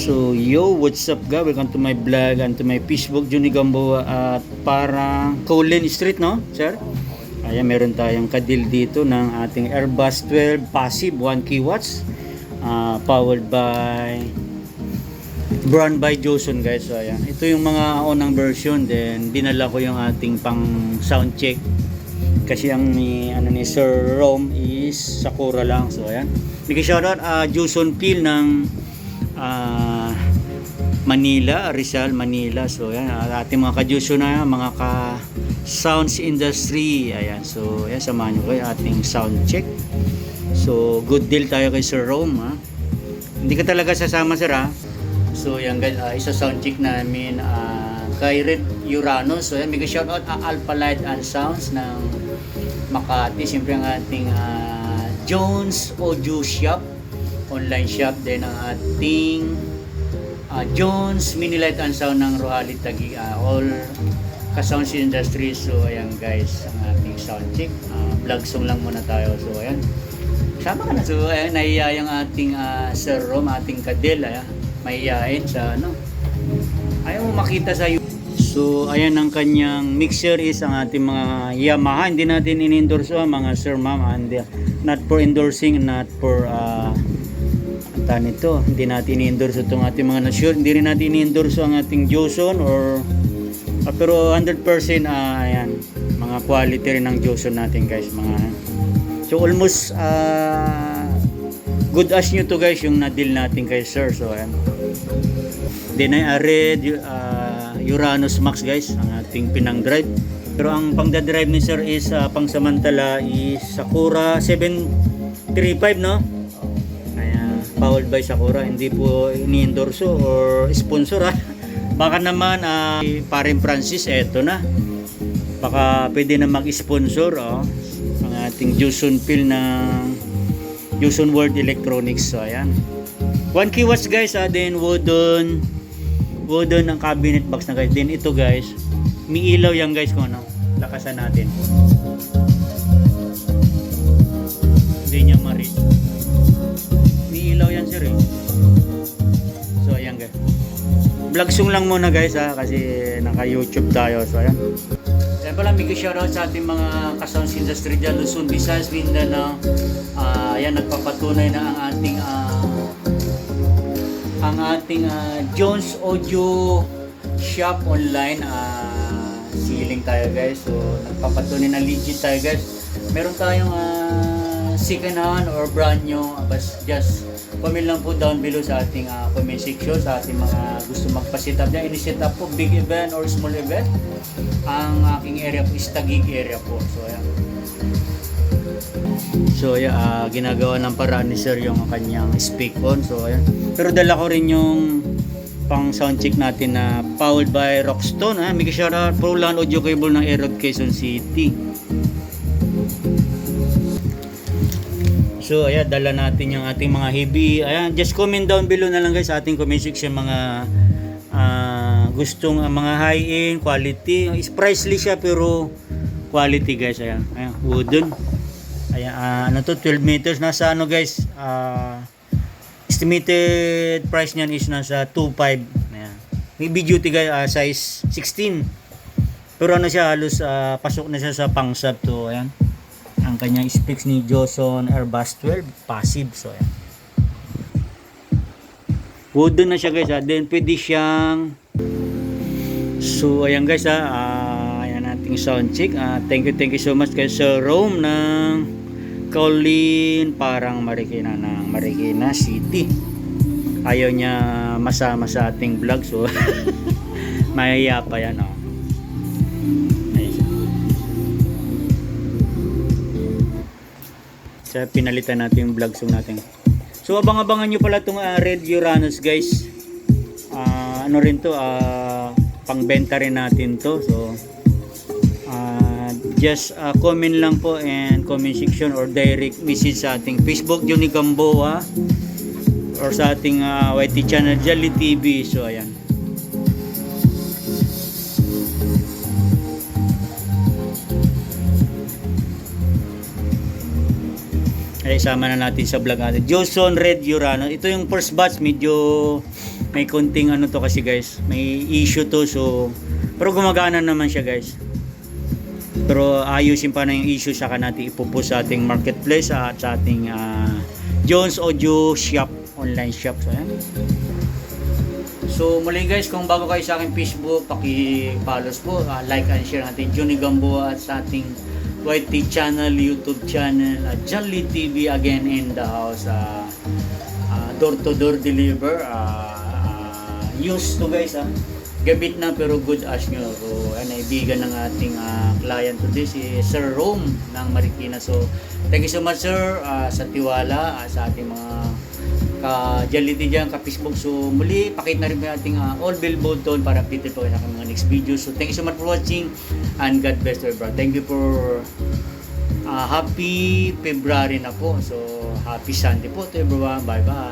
So yo, what's up guys? Welcome to my vlog and to my Facebook, Johnny Gamboa at parang Colin Street, no sir? Ayan, meron tayong kadil dito ng ating Airbus 12 passive 1 kilowatts, powered by brand by Joson guys. So ayan, ito yung mga unang version. Then dinala ko yung ating pang sound check kasi ang ni Sir Rom is Sakura lang. So ayan, bigay shoutout Joson Pil ng Manila, Rizal, Manila. So yan, ating mga ka-Juso na, mga ka-sounds industry. Ayan, so yan, samahan nyo kayo ating sound check. So good deal tayo kay Sir Rome, ha? Hindi ka talaga sasama, sir, ha? So yan guys, isa sound check namin kay Red Uranus. So yan, may shoutout Alpha Light and Sounds ng Makati. Siyempre ang ating Jones Audio Shop, online shop din ang ating Jones Mini Light and Sound ng Rohali Taguig, all ka-sounds industry. So ayan guys, ang ating sound check, vlog song lang muna tayo. So ayan, sama ka na. So ayan, nahiya yung ating Sir Rom, ating kadil, ayan, mahihain sa ayaw mo makita sa YouTube. So ayan, ang kanyang mixer is ang ating mga Yamaha. Hindi natin in-endorse mga sir ma'am, and not for endorsing, not for nito, hindi natin i-endorse itong ating mga na-sure, hindi rin natin i-endorse ang ating Joson or pero 100% ayan, mga quality rin ng Joson natin guys, mga so almost good as new to guys yung na-deal natin kay sir. So ayan, then ay Red Uranus Max guys, ang ating pinang drive, pero ang pang drive ni sir is pangsamantala is Sakura 735, no? Powered by Sakura, hindi po ini-endorso or sponsor, ha. Baka naman parin Francis, eto na, baka pwede na mag-sponsor, ang ating Joson Pil ng Joson World Electronics. So ayan, 1 kilowatts guys, then wooden ang cabinet box na guys. Then ito guys, may ilaw yan guys, kung ano, lakasan natin, hindi niya ma-reach, ilaw yan sir, eh. So ayan guys, vlog song lang muna guys, kasi naka YouTube tayo. So ayan, ayan pala, big shoutout sa ating mga ka-sounds industry dyan, Luzon, Visayas, Mindanao. Ayan, nagpapatunay na ang ating Jones Audio Shop online, siling tayo guys. So nagpapatunay na legit tayo guys. Meron tayong second hand or brand new, just comment lang po down below sa ating comment section, sa ating mga gusto magpa-set up dyan. Ini-set up po big event or small event. Ang aking area po is Taguig area po. So ayan, ginagawa ng paraan ni sir yung kanyang speak on. So ayan, pero dala ko rin yung pang sound check natin na powered by Rockstone, may shoutout Proland audio cable ng Aerod, Quezon City. So ayan, dala natin yung ating mga heavy. Ayan, just comment down below na lang guys sa ating comment section, mga gustong mga high-end quality. Is pricely siya pero quality guys. Ayan, wooden. Ayan, 12 meters, nasa guys, estimated price niyan is nasa 2.5. Ayan, heavy duty guys, size 16, pero siya halos pasok na siya sa pang sub. To ayan, ang kanyang specs ni Joson Airbus 12 passive. So ayan, wooden na siya guys, then pwede siyang, so ayan guys, ayan ating sound check. Thank you so much kay Sir Rome ng Colin, parang Marikina, ng Marikina City. Ayaw niya masama sa ating vlog, so mahiya pa yan, sa pinalitan natin yung vlog song natin. So abang-abangan nyo pala itong Red Uranus guys. Ano rin to, pangbenta rin natin to. So just comment lang po and comment section or direct message sa ating Facebook, Johnny Gamboa, or sa ating YT channel, Jolly TV. So ayan, ay isama na natin sa vlog natin Joson Red Uranus. Ito yung first batch, medyo may konting ano to kasi guys, may issue to, so pero gumagana naman siya guys. Pero ayusin pa na yung issue, saka natin ipopost sa ating marketplace at sa ating Jones Audio Shop, online shop. So ayan. So muli guys, kung bago kayo sa aking Facebook, paki-follow po, like and share natin Johnny Gamboa at sa ating YT channel, YouTube channel, Jolly TV again in the house, door to door deliver, used to guys, gabit na pero good as new. So naibigan ng ating client today si Sir Rome ng Marikina. So thank you so much sir, sa tiwala, sa ating mga ka-Jality dyan, ka-Facebook. So muli, pakita na rin po yung ating all bell button para updated po kayo sa mga next video. So thank you so much for watching and God bless to everyone. Thank you for happy February na po. So happy Sunday po to everyone. Bye bye.